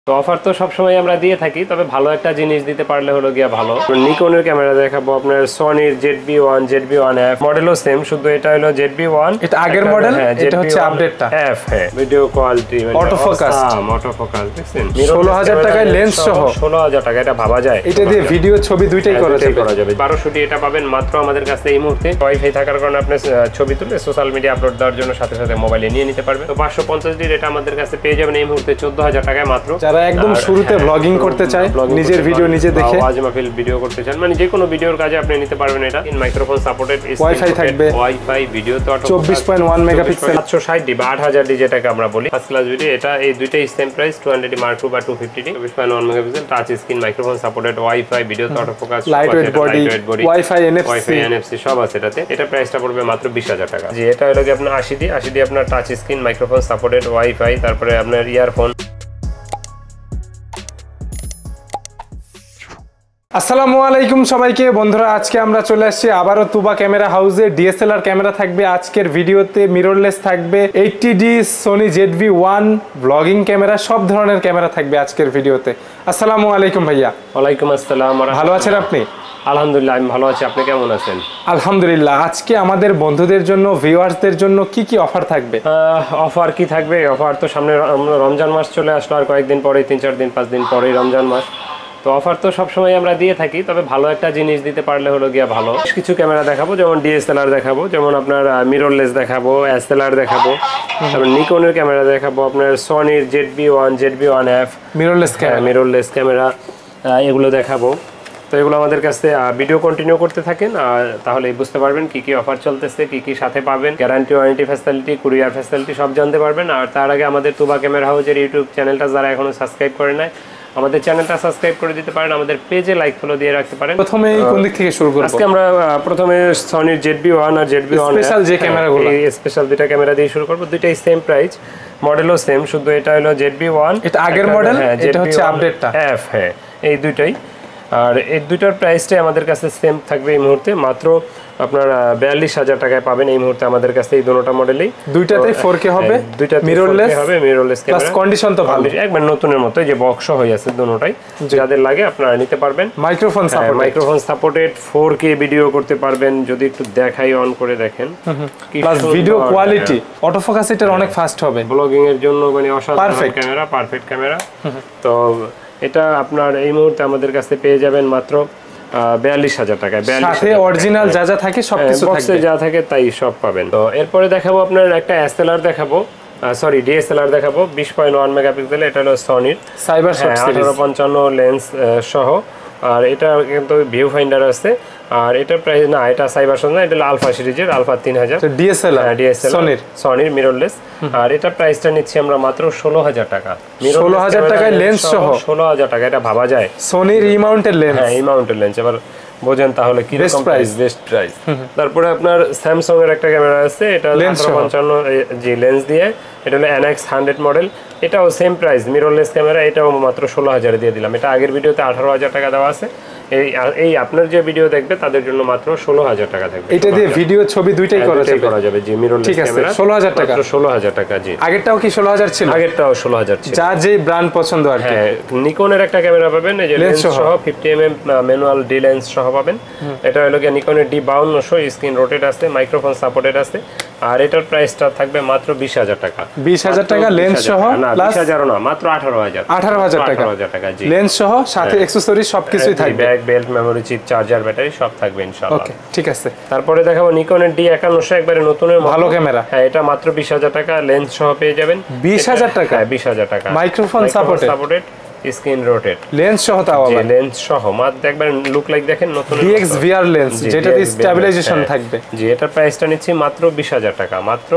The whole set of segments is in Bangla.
তো অফার তো সবসময় আমরা দিয়ে থাকি, তবে ভালো একটা জিনিস দিতে পারলে হলো গিয়া ভালো। নিকনের ক্যামেরা দেখাবো, আপনার সনির ZV-1 ZV-1F মডেলও সেম, শুধু এটা হলো ZV-1, এটা আগের মডেল, এটা হচ্ছে আপডেটটা F। হ্যাঁ, ভিডিও কোয়ালিটি অটো ফোকাস, দেখছেন 16000 টাকায় লেন্স সহ 16000 টাকা, এটা ভাবা যায়। এটা দিয়ে ভিডিও ছবি দুইটাই করা যাবে। 1200 এটা পাবেন মাত্র আমাদের কাছে এই মুহূর্তে। ওয়াইফাই থাকার কারণে আপনি ছবি তুলে সোশ্যাল মিডিয়া আপলোড দেওয়ার জন্য সাথে সাথে মোবাইলে নিয়ে নিতে পারবেন। তো 550 এটা আমাদের কাছে পেয়ে যাবেন এই মুহূর্তে 14000 টাকায় মাত্র। যারা একদম শুরুতে ব্লগিং করতে চায়, নিজের ভিডিও নিজে দেখে আওয়াজ মাহফিল ভিডিও করতে চান, মানে যে কোনো ভিডিওর কাজে আপনি নিতে পারবেন। এটা ইন মাইক্রোফোন সাপোর্টেড, ওয়াইফাই থাকবে, ওয়াইফাই ভিডিও তো 24.1 মেগাপিক্সেল, 760 বা 8000 যেটাকে আমরা বলি ফার্স্ট ক্লাস ভিডিও। এটা এই দুইটাই সেম প্রাইস, 200 Mark II বা 250 24.1 megapixel touch screen, microphone supported, wifi video তো auto focus, lightweight body, wifi NFC সব আছে এটাতে। এটা প্রাইসটা পড়বে মাত্র 20000 টাকা। জি, এটা হলো কি আপনার 80 আপনার touch screen, microphone supported, wifi, তারপরে আপনার ইয়ারফোন। আসসালামু আলাইকুম সবাইকে বন্ধুরা, আজকে আমরা চলে আসছি আবারও তুবা ক্যামেরা হাউসে। DSLR ক্যামেরা থাকবে আজকের ভিডিওতে, মিররলেস থাকবে, 80D Sony ZV-1 blogging camera, সব ধরনের ক্যামেরা থাকবে আজকের ভিডিওতে। আসসালামু আলাইকুম ভাইয়া। ওয়ালাইকুম আসসালাম। ভালো আছেন আপনি? আলহামদুলিল্লাহ, আমি ভালো আছি। আপনি কেমন আছেন? আলহামদুলিল্লাহ। আজকে আমাদের বন্ধুদের জন্য, ভিউয়ার্সদের জন্য কি কি অফার থাকবে? অফার কি থাকবে? অফার তো সামনে রমজান মাস চলে আসলো, আর কয়েকদিন পরে, 3-4 দিন 5 দিন পরেই রমজান মাস। তো অফার তো সবসময় আমরা দিয়ে থাকি, তবে ভালো একটা জিনিস দিতে পারলে হলো গিয়া ভালো। কিছু ক্যামেরা দেখাবো, যেমন DSLR দেখাবো, যেমন আপনার মিররলেস দেখাবো, SLR দেখাবো, তারপর নিকনের ক্যামেরা দেখাবো, আপনার সনির ZV-1 ZV-1F মিররলেস ক্যামেরা, এগুলো দেখাবো। তো এগুলো আমাদের কাছে ভিডিও কন্টিনিউ করতে থাকেন, তাহলে বুঝতে পারবেন কি কি অফার চলতেছে, কি কি সাথে পাবেন, guarantee warranty facility, courier facility সব জানতে পারবেন। আর তার আগে আমাদের তুবা ক্যামেরা হাউসের ইউটিউব চ্যানেলটা যারা এখনো সাবস্ক্রাইব করে নাই, আমাদের চ্যানেলটা সাবস্ক্রাইব করে দিতে পারেন, আমাদের পেজে লাইক ফলো দিয়ে রাখতে পারেন। প্রথমে কোন দিক থেকে শুরু করব? আজকে আমরা প্রথমে সনির ZV-1 আর ZV-1 স্পেশাল যে ক্যামেরাগুলো, এই স্পেশাল দুটো ক্যামেরা দিয়ে শুরু করব। দুটোই সেম প্রাইস, মডেলও সেম, শুধু এটা হলো ZV-1, এটা আগের মডেল, এটা হচ্ছে আপডেটটা F। হ্যাঁ, এই দুইটাই। আর এই দুইটার প্রাইসটাই আমাদের কাছে সেম থাকবে এই মুহূর্তে, মাত্র আপনার 42000 টাকায় পাবেন এই মুহূর্তে আমাদের কাছে এই দুটোটা মডেলেই। দুইটাতেই 4K হবে, মিররলেস হবে, মিররলেস ক্যামেরা, প্লাস কন্ডিশন তো ভালো, একবার নতুনের মতো, যে বক্স হয়ে আছে দুটোটাই, যাদের লাগে আপনারা নিতে পারবেন। মাইক্রোফোন সাপোর্টেড, 4K ভিডিও করতে পারবেন। যদি একটু দেখাই, অন করে দেখেন, plus video quality, auto focus এটার অনেক ফাস্ট হবে, ব্লগিং এর জন্য মানে অসাধারণ ক্যামেরা, পারফেক্ট ক্যামেরা। তো এটা আপনার এই মুহূর্তে আমাদের কাছে পেয়ে যাবেন মাত্র 42000 টাকায়। সাথে অরিজিনাল যা যা থাকে সবকিছু থাকবে, বক্সে যা থাকে তাই সব পাবেন। তো এরপরে দেখাবো আপনার একটা SLR দেখাবো, সরি DSLR দেখাবো, 20.1 মেগাপিক্সেল। এটা হলো সনির সাইবার শট সিরিজ 1855 লেন্স সহ। আর এটা কিন্তু ভিউ ফাইন্ডার আছে। আর এটা প্রাইস না, এটা সাইবার শট না, এটা আলফা সিরিজের, আলফা 3000 DSLR সনির মিররলেস। আর এটা প্রাইসটা নিচ্ছি আমরা মাত্র 16000 টাকা। 16000 টাকায় লেন্স সহ 16000 টাকা, এটা ভাবা যায়? সনির ই-মাউন্টের লেন্স, হ্যাঁ, ই-মাউন্টের লেন্স। এবার বোঝেন তাহলে কি রকম প্রাইস, বেস্ট প্রাইস। তারপরে আপনার স্যামসাং এর একটা ক্যামেরা আছে, এটা 1855 জি লেন্স দিয়ে, এটা হলো NX100 মডেল। এটাও সেম প্রাইস, মিররলেস ক্যামেরা, এটাও মাত্র 16000 দিয়ে দিলাম। এটা আগের ভিডিওতে 18000 টাকা দেওয়া আছে। এই আপনার যে ভিডিও দেখবে তাদের জন্য মাত্র 16000 টাকা থাকবে। এটা দিয়ে ভিডিও ছবি দুইটাই করা যাবে। জি, মিররলেস ক্যামেরা 16000 টাকা, মাত্র 16000 টাকা। জি, আগেরটাও কি 16000 ছিল? আগেরটাও 16000 ছিল। যা যে ব্র্যান্ড পছন্দ আর কি। হ্যাঁ, নিকনের একটা ক্যামেরা পাবেন, এই যে লেন্স সহ 50mm ম্যানুয়াল ডি লেন্স সহ পাবেন। এটা হলো কি নিকনের D5200, স্ক্রিন রোটেট আছে, মাইক্রোফোন সাপোর্টেড আছে। আর এটার প্রাইসটা থাকবে মাত্র 20000 টাকা। 20000 টাকা লেন্স সহ, না 20000 না, মাত্র 18000 টাকা। জি, লেন্স সহ সাথে অ্যাকসেসরিজ সবকিছুই থাকবে, bag, belt, memory chip, charger, battery সব থাকবে ইনশাআল্লাহ। ওকে, ঠিক আছে। তারপরে দেখাবো নিকনের D5100, একবারে নতুনের ভালো ক্যামেরা। হ্যাঁ, এটা মাত্র 20000 টাকা, লেন্স সহ পেয়ে যাবেন। 20000 টাকা? হ্যাঁ, 20000 টাকা। Microphone supported, screen rotate, lens সহ, তাও আবার লেন্স সহ, মাত্র একবার লুক লাইক দেখেন, নতুন DXVR লেন্স, যেটাতে স্টেবিলাইজেশন থাকবে। জি, এটার প্রাইসটা নিচ্ছি মাত্র 20000 টাকা, মাত্র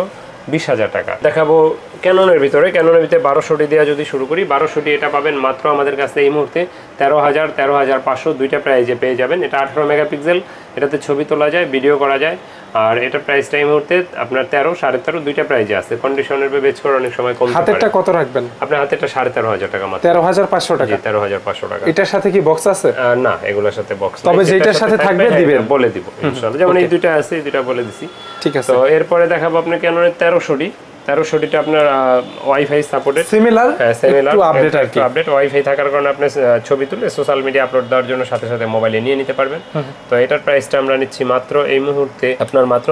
20000 টাকা। দেখাবো ক্যাননের ভিতরে 1200 দিয়ে যদি শুরু করি, 1200 এটা পাবেন মাত্র আমাদের কাছে এই মুহূর্তে 13000 13500 দুইটা প্রাইজে পেয়ে যাবেন। এটা 18 মেগাপিক্সেল, এটাতে ছবি তোলা যায়, ভিডিও করা যায়। আর এটা প্রাইসটা এই মুহূর্তে আপনার 13 13.5 দুইটা প্রাইজে আছে। কন্ডিশনের বেচ করে অনেক সময় কম। হাতেরটা কত রাখবেন? আপনার হাতেরটা 13500 টাকা, মাত্র 13500 টাকা। 13500 টাকা। এটার সাথে কি বক্স আছে? না, এগুলোর সাথে বক্স নাই, তবে যেটার সাথে থাকবে দিবেন, বলে দিব ইনশাআল্লাহ। যেমন এই দুইটা আছে, এই দুইটা বলে দিছি, ঠিক আছে। তো এরপরে দেখাবো আপনি ক্যাননের 1300D। 1300 আপনার ওয়াইফাই সাপোর্টেড, সিমিলার সিমিলার একটু আপডেট আর কি। আপডেট ওয়াইফাই থাকার কারণে আপনি ছবি তুলে সোশ্যাল মিডিয়া আপলোড দেওয়ার জন্য সাথে সাথে মোবাইলে নিয়ে নিতে পারবেন। তো এটার প্রাইসটা আমরা নিচ্ছি মাত্র এই মুহূর্তে আপনার মাত্র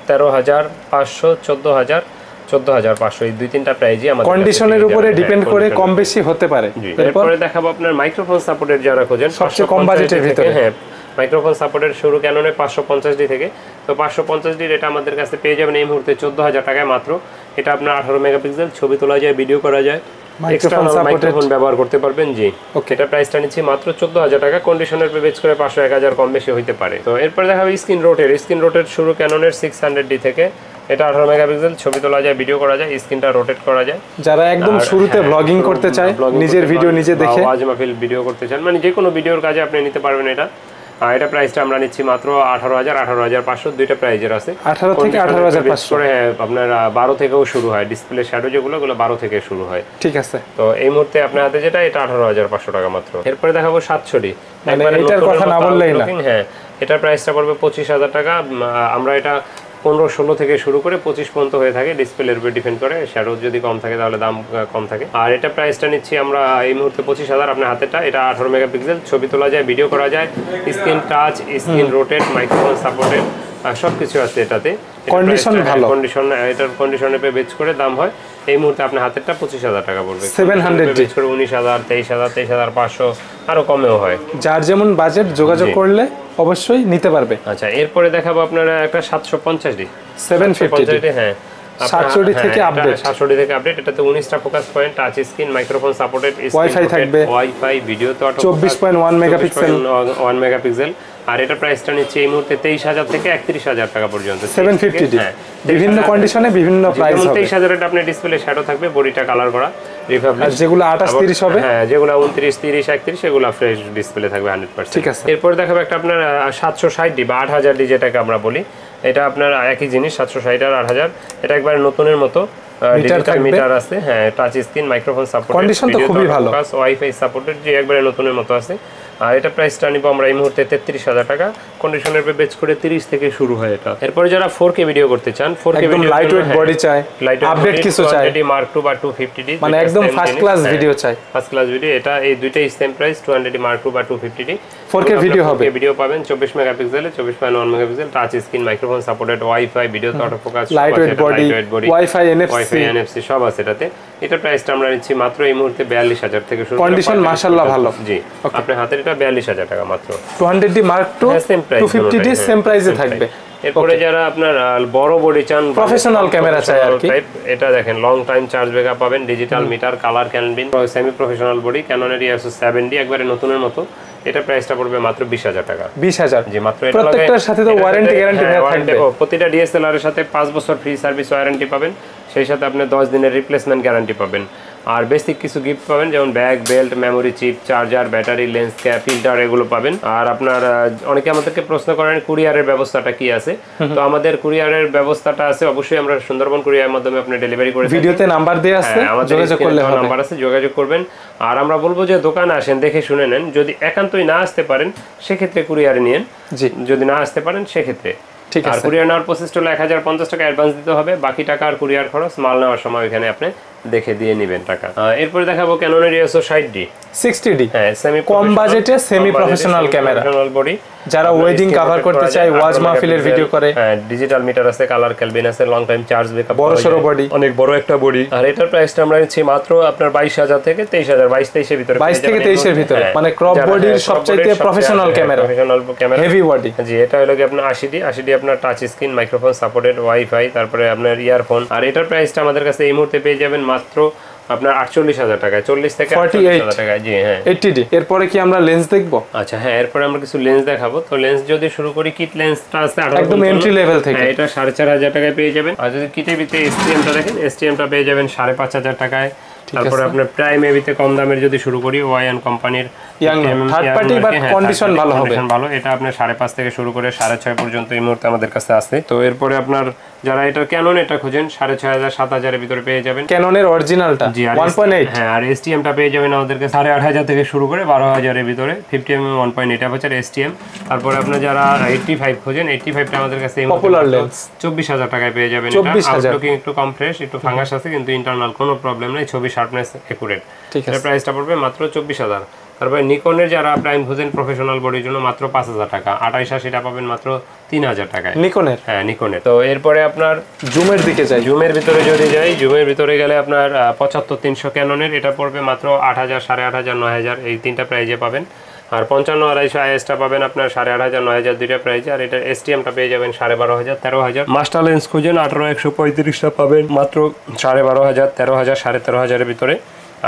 13,500, 14,000, 14,500 এই দুই তিনটা প্রাইজই আমাদের কন্ডিশনের উপরে ডিপেন্ড করে কম বেশি হতে পারে। এরপরে দেখাবো আপনার মাইক্রোফোন সাপোর্টের যারা খোঁজেন সবচেয়ে কম বাজেটের ভিতরে, হ্যাঁ মাইক্রোফোন সাপোর্টের শুরু ক্যাননের 550D থেকে। তো 550D এটা আমাদের কাছে পেয়ে যাবেন এই মুহূর্তে 14,000 টাকায় মাত্র। এটা আপনার 18 মেগাপিক্সেল, ছবি তোলা যায়, ভিডিও করা যায়, মাইক্রোফোন ব্যবহার করতে পারবেন। জি এটা প্রাইসটা নিচ্ছি মাত্র 14,000 টাকা। কন্ডিশনের বেচ করে 500-1000 কম বেশি হইতে পারে। তো এরপরে দেখাবো স্ক্রিন রোটের শুরু ক্যাননের 600D থেকে। এটা 18 মেগাপিক্সেল, ছবি তোলা যায়, ভিডিও করা যায়, স্ক্রিনটা রোটেট করা যায়। যারা একদম শুরুতে ব্লগিং করতে চায়, নিজের ভিডিও নিজে দেখে ওয়াজ মাহফিল ভিডিও করতে চান, মানে যে কোনো ভিডিওর কাজে আপনি নিতে পারবেন এটা। আর এটা প্রাইসটা আমরা নিচ্ছি মাত্র 18,000, 18,500 দুইটা প্রাইজের আছে। 18 থেকে 18,500 করে আপনার 12 থেকেও শুরু হয়। ডিসপ্লে শ্যাডো যেগুলো বারো থেকে শুরু হয়। ঠিক আছে। তো এই মুহূর্তে আপনার হাতে যেটা এটা 18,500 টাকা মাত্র। এরপরে দেখাবো 700D, মানে এটার কথা না বললেই না। হ্যাঁ এটার প্রাইসটা পড়বে 25,000 টাকা। আমরা এটা 15-16 থেকে শুরু করে 25 পর্যন্ত হয়ে থাকে, ডিসপ্লের উপর ডিপেন্ড করে। শ্যাডো যদি কম থাকে তাহলে দাম কম থাকে। আর এটা প্রাইসটা নিচ্ছি আমরা এই মুহূর্তে 25,000 আপনার হাতেটা। এটা 18 মেগাপিক্সেল, ছবি তোলা যায়, ভিডিও করা যায়, screen touch, screen rotate, microphone supported, সবকিছু আছে এটাতে। কন্ডিশন ভালো, এটার কন্ডিশনে বেচ করে দাম হয় এই মুহূর্তে আপনার হাতেরটা 25,000 টাকা পড়বে। 700 বেচ করে 19,000, 23,000, 23,500 আরো কমেও হয়। যার যেমন বাজেট যোগাযোগ করলে অবশ্যই নিতে পারবে। আচ্ছা এরপরে দেখাবো আপনারা একটা 750D, 750D, হ্যাঁ 700D থেকে আপডেট, 700D থেকে আপডেট। এটাতে 19টা focus point, touch screen, microphone supported, wifi থাকবে, ওয়াইফাই, ভিডিও তো 24.1 মেগাপিক্সেল, 1 মেগাপিক্সেল। আর এটা প্রাইসটা নিচ্ছে এই মুহূর্তে 23,000 থেকে 31,000 টাকা পর্যন্ত। 750D, বিভিন্ন কন্ডিশনে বিভিন্ন প্রাইস হবে। 23,000 এর আপনি ডিসপ্লে শ্যাডো থাকবে, বডিটা কালার করা রিফাবলিশ। আর যেগুলো 28-30 হবে, হ্যাঁ যেগুলো 29, 30, 31 সেগুলো ফ্রেশ ডিসপ্লে থাকবে 100%। ঠিক আছে। এরপর দেখাবো একটা আপনার 760D বা 8,000D যেটাকে আমরা বলি। এটা আপনার একই জিনিস, 760 আর 8,000। এটা একবার নতুনের মতো, ডিজিটাল মিটার আছে, হ্যাঁ touch screen, microphone supported, condition তো খুবই ভালো, ওয়াইফাই সাপোর্টেড, যে একবারে নতুনের মতো আছে। আর এটা প্রাইসটা নিব আমরা এই মুহূর্তে 33,000 টাকা। কন্ডিশনের পে বেচ করে 30 থেকে শুরু হয় এটা। এরপরে যারা 4K ভিডিও করতে চান, 4K video light weight body চায়, আপডেট কিছু চায়, 200D Mark II বা 250D, মানে একদম ফার্স্ট ক্লাস ভিডিও চায়, ফার্স্ট ক্লাস ভিডিও। এটা এই দুইটাই same price, 200D Mark II বা 250D 4K ভিডিও হবে। ভিডিও পাবেন 24 মেগাপিক্সেলে, 24.1 megapixel, touch screen, microphone supported, wifi, video তো auto focus, lightweight body, wifi, NFC সব আছে এটাতে। এটা প্রাইসটা আমরা নিচ্ছি মাত্র এই মুহূর্তে 42,000 থেকে শুরু। কন্ডিশন মাশাআল্লাহ ভালো। জি আপনার হাতের এটা 42,000 টাকা মাত্র। 200D Mark II, 250D same প্রাইসে থাকবে। এরপরে যারা আপনার বড় বডি চান, প্রফেশনাল ক্যামেরা চাই আর কি, এটা দেখেন লং টাইম চার্জ ব্যাকআপ পাবেন, ডিজিটাল মিটার, কালার ক্যানবিন, সেমি প্রফেশনাল বডি, ক্যাননের EOS 7D একবারে নতুনের মতো। এটা প্রাইসটা পড়বে মাত্র 20,000 টাকা। 20,000 জি মাত্র। প্রত্যেকটার সাথে তো ওয়ারেন্টি গ্যারান্টি থাকবে। প্রতিটা DSLR এর সাথে 5 বছর ফ্রি সার্ভিস ওয়ারেন্টি পাবেন, সেই সাথে আপনি 10 দিনের রিপ্লেসমেন্ট গ্যারান্টি পাবেন। আর বেসিক কিছু গিফট পাবেন, যেমন bag, belt, memory chip, charger, battery, lens cap, filter এগুলো পাবেন। আর আপনার অনেকে আমাদেরকে প্রশ্ন করেন কুরিয়ারের ব্যবস্থাটা কি আছে। তো আমাদের কুরিয়ারের ব্যবস্থাটা আছে, অবশ্যই আমরা সুন্দরবন কুরিয়ারের মাধ্যমে আপনি ডেলিভারি করে থাকি। ভিডিওতে নাম্বার দেয়া আছে, যোগাযোগ করলে হবে, নাম্বার আছে, যোগাযোগ করবেন। আর আমরা বলবো যে দোকানে আসেন, দেখে শুনে নেন। যদি একান্তই না আসতে পারেন সেক্ষেত্রে কুরিয়ারে নিন, যদি না আসতে পারেন সেক্ষেত্রে। আর কুরিয়ার নেওয়ার প্রসেসটা হলো 1,050 টাকা অ্যাডভান্স দিতে হবে, বাকি টাকা আর কুরিয়ার খরচ, মাল নেওয়ার সময় এখানে আপনি দেখে দিয়ে নেবেন টাকা। এরপরে দেখাবো ক্যাননের EOS 60D, 60D, হ্যাঁ সেমি কম বাজেটে সেমি প্রফেশনাল ক্যামেরা, বডি, যারা ওয়েডিং কভার করতে চায়, ওয়াজ মাহফিলের ভিডিও করে, হ্যাঁ ডিজিটাল মিটার আছে, কালার ক্যালবিন আছে, লং টাইম চার্জ ব্যাকআপ, বড় সরো বডি, অনেক বড় একটা বডি। আর এটার প্রাইসটা আমরা নিচ্ছি মাত্র আপনার 22,000 থেকে 23,000, 22-23 এর ভিতরে, 22 থেকে 23 এর ভিতরে, মানে ক্রপ বডির সবচাইতে প্রফেশনাল ক্যামেরা, হেভি বডি। জি এটা হলো কি আপনার 80D আপনার touch screen, microphone supported, wifi, তারপরে আপনার ইয়ারফোন। আর এটার প্রাইসটা আমাদের কাছে এই মুহূর্তে পেয়ে যাবেন মাত্র আপনার 48,000 টাকায়, 40 থেকে 48,000 টাকায়। জি হ্যাঁ 80D। এরপরে কি আমরা লেন্স দেখবো? আচ্ছা হ্যাঁ এরপরে আমরা কিছু লেন্স দেখাবো। তো লেন্স যদি শুরু করি, কিট লেন্সটা আছে একদম এন্ট্রি লেভেল থেকে, এটা 4,500 টাকায় পেয়ে যাবেন। আর যদি কিটের ভিতরে STMটা দেখেন, STMটা পেয়ে যাবেন 5,500 টাকায়। তারপরে আপনার প্রাইম এভিতে কম দামের যদি শুরু করি, ওয়াইএন কোম্পানির থার্ড পার্টি বাট কন্ডিশন ভালো হবে, ভালো। এটা আপনার 5.5 থেকে শুরু করে 6.5 পর্যন্ত এই মুহূর্তে আমাদের কাছে আছে। তো এরপরে আপনার যারা এটা ক্যানন এটা খুঁজেন 6500 7000 এর ভিতরে পেয়ে যাবেন। ক্যাননের অরিজিনালটা জি, আর 1.8 হ্যাঁ, আর এসটিএম টা পেয়ে যাবেন আমাদের কাছে 8500 থেকে শুরু করে 12000 এর ভিতরে 50mm 1.8 অ্যাপারচার এসটিএম। তারপরে আপনারা যারা 85 খোঁজেন 85 টা আমাদের কাছে পপুলার লেন্স 24000 টাকায় পেয়ে যাবেন। এটা আউটলুকিং একটু কম ফ্রেশ, একটু ফাঙ্গাস আছে, কিন্তু ইন্টারনাল কোনো প্রবলেম নাই, ছবি শার্পনেস একুরেট। ঠিক আছে, এর প্রাইসটা পড়বে মাত্র 24000। তারপরে নিকনের যারা প্রাইম খোঁজেন প্রফেশনাল বডির জন্য মাত্র 5000 টাকা, 2880 টা পাবেন মাত্র 3000 টাকায় নিকনের। হ্যাঁ, নিকনের। তো এরপরে আপনার জুমের দিকে যাই, জুমের ভিতরে যদি যাই, জুমের ভিতরে গেলে আপনার 75300 ক্যাননের, এটা পড়বে মাত্র 8000 8500 9000 এই তিনটা প্রাইজে পাবেন। আর 55 250 আইএসটা পাবেন আপনার 8500 9000 দুইটা প্রাইজে। আর এটা এসটিএমটা পেয়ে যাবেন 12500 13000। মাস্টার লেন্স খুঁজেন 18135টা পাবেন মাত্র 12500 13000 13500 এর ভিতরে।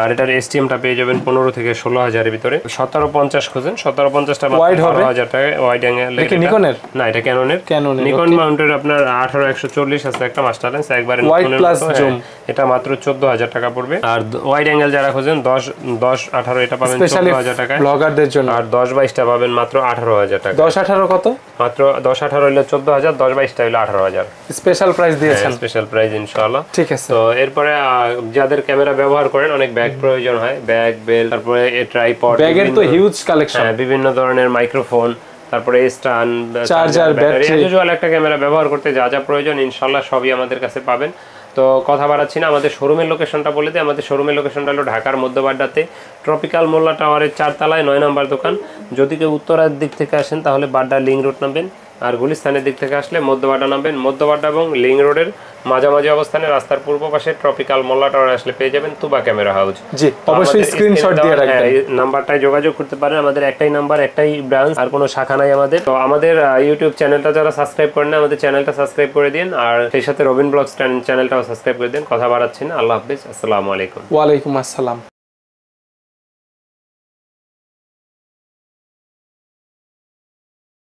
আর এটার এসটিএমটা পেয়ে যাবেন 15 থেকে 16000 এর ভিতরে। 1750 খুঁজেন, 1750টা ওয়াইড হবে 12000 টাকা ওয়াইড অ্যাঙ্গেল। এটা নিকনের না, এটা ক্যাননের। নিকন মাউন্টের আপনার 18140 আছে একটা মাস্টার লেন্স একবারে ওয়াইড প্লাস জুম, এটা মাত্র 14000 টাকা পড়বে। আর ওয়াইড অ্যাঙ্গেল যারা খুঁজেন 10 10 18 এটা পাবেন 14000 টাকা ব্লগারদের জন্য। আর 10 22টা পাবেন মাত্র 18000 টাকা। 10 18 কত? মাত্র 10 18 হইলো 14000, 10 22টা হইলো 18000। স্পেশাল প্রাইস দিয়েছেন। স্পেশাল প্রাইস ইনশাআল্লাহ। ঠিক আছে। তো এরপরে যাদের ক্যামেরা ব্যবহার করেন অনেক ব্যাগ প্রয়োজন হয়, ব্যাগ বেল, তারপরে ট্রাইপড, ব্যাগের তো হিউজ কালেকশন, বিভিন্ন ধরনের মাইক্রোফোন, তারপরে স্ট্যান্ড, চার্জার, ব্যাটারি, ইউজুয়াল একটা ক্যামেরা ব্যবহার করতে যা যা প্রয়োজন ইনশাআল্লাহ সবই আমাদের কাছে পাবেন। তো কথা বাড়াচ্ছি না, আমাদের শোরুমের লোকেশনটা বলে দিই। আমাদের শোরুমের লোকেশনটা হলো ঢাকার মধ্যবাড্ডাতে ট্রপিক্যাল মোল্লা টাওয়ারের 4 তলায় 9 নম্বর দোকান। যদি কেউ উত্তরার দিক থেকে আসেন তাহলে বাড্ডা লিং রোড নামবেন, আর গুলিস্তানের দিক থেকে আসলে মধ্যবাড্ডা নামবেন। মধ্যবাড্ডা এবং লিং রোডের মাঝামাঝি অবস্থানে রাস্তার পূর্ব পাশে ট্রপিক্যাল মোল্লা টাওয়ারে আসলে পেয়ে যাবেন তুবা ক্যামেরা হাউস। জি, অবশ্যই স্ক্রিনশট দিয়ে রাখবেন। এই নাম্বারটায় যোগাযোগ করতে পারেন। আমাদের একটাই নাম্বার, একটাই ব্রাঞ্চ, আর কোনো শাখা নাই আমাদের। তো আমাদের ইউটিউব চ্যানেলটা যারা সাবস্ক্রাইব করেন না, আমাদের চ্যানেলটা সাবস্ক্রাইব করে দিন, আর সেই সাথে রবিন ব্লগস চ্যানেলটাও সাবস্ক্রাইব করে দিন। কথা বাড়াচ্ছি না, আল্লাহ হাফেজ, আসসালামু আলাইকুম। ওয়ালাইকুম আসসালাম।